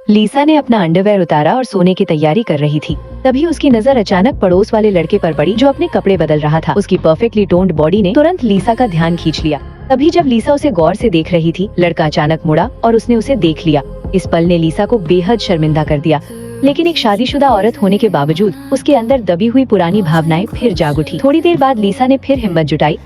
लीसा ने अपना अंडरवेयर उतारा और सोने की तैयारी कर रही थी। तभी उसकी नजर अचानक पड़ोस वाले लड़के पर पड़ी जो अपने कपड़े बदल रहा था। उसकी परफेक्टली टोन्ड बॉडी ने तुरंत लीसा का ध्यान खींच लिया। तभी जब लीसा उसे गौर से देख रही थी, लड़का अचानक मुड़ा और उसने उसे देख लिया। इस पल ने लीसा को बेहद शर्मिंदा कर दिया, लेकिन एक शादीशुदा औरत होने के बावजूद उसके अंदर दबी हुई पुरानी भावनाएं फिर जाग उठी। थोड़ी देर बाद लीसा ने फिर हिम्मत जुटाई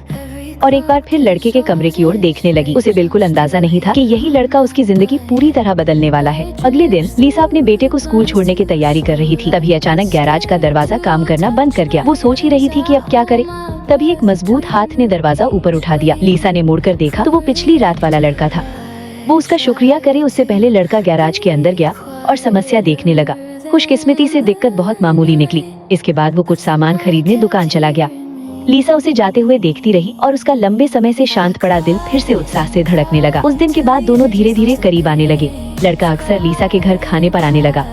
और एक बार फिर लड़के के कमरे की ओर देखने लगी। उसे बिल्कुल अंदाजा नहीं था कि यही लड़का उसकी जिंदगी पूरी तरह बदलने वाला है। अगले दिन लीसा अपने बेटे को स्कूल छोड़ने की तैयारी कर रही थी। तभी अचानक गैराज का दरवाजा काम करना बंद कर गया। वो सोच ही रही थी कि अब क्या करे। तभी एक मजबूत हाथ ने दरवाजा ऊपर उठा दिया। लीसा ने मुड़कर देखा तो वो पिछली रात वाला लड़का था। वो उसका शुक्रिया करे उससे पहले लड़का गैराज के अंदर गया और समस्या देखने लगा। खुशकिस्मती से दिक्कत बहुत मामूली निकली। इसके बाद वो कुछ सामान खरीदने दुकान चला गया। लीसा उसे जाते हुए देखती रही और उसका लंबे समय से शांत पड़ा दिल फिर से उत्साह से धड़कने लगा। उस दिन के बाद दोनों धीरे धीरे करीब आने लगे। लड़का अक्सर लीसा के घर खाने पर आने लगा,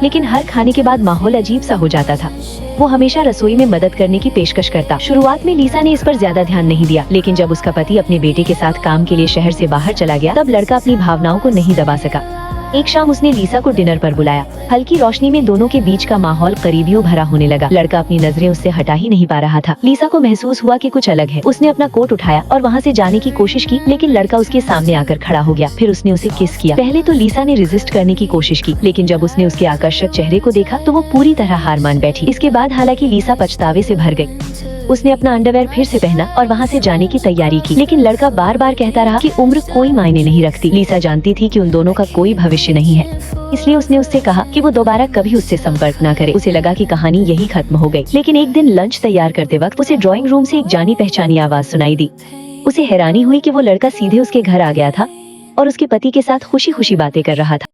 लेकिन हर खाने के बाद माहौल अजीब सा हो जाता था। वो हमेशा रसोई में मदद करने की पेशकश करता। शुरुआत में लीसा ने इस पर ज्यादा ध्यान नहीं दिया, लेकिन जब उसका पति अपने बेटे के साथ काम के लिए शहर से बाहर चला गया, तब लड़का अपनी भावनाओं को नहीं दबा सका। एक शाम उसने लीसा को डिनर पर बुलाया। हल्की रोशनी में दोनों के बीच का माहौल करीबियों भरा होने लगा। लड़का अपनी नजरें उससे हटा ही नहीं पा रहा था। लीसा को महसूस हुआ कि कुछ अलग है। उसने अपना कोट उठाया और वहाँ से जाने की कोशिश की, लेकिन लड़का उसके सामने आकर खड़ा हो गया। फिर उसने उसे किस किया। पहले तो लीसा ने रेजिस्ट करने की कोशिश की, लेकिन जब उसने उसके आकर्षक चेहरे को देखा तो वो पूरी तरह हार मान बैठी। इसके बाद हालांकि लीसा पछतावे से भर गई। उसने अपना अंडरवेयर फिर से पहना और वहाँ से जाने की तैयारी की, लेकिन लड़का बार बार कहता रहा कि उम्र कोई मायने नहीं रखती। लीसा जानती थी कि उन दोनों का कोई भविष्य नहीं है, इसलिए उसने उससे कहा कि वो दोबारा कभी उससे संपर्क न करे। उसे लगा कि कहानी यही खत्म हो गई। लेकिन एक दिन लंच तैयार करते वक्त उसे ड्राइंग रूम से एक जानी पहचानी आवाज सुनाई दी। उसे हैरानी हुई कि वो लड़का सीधे उसके घर आ गया था और उसके पति के साथ खुशी खुशी बातें कर रहा था।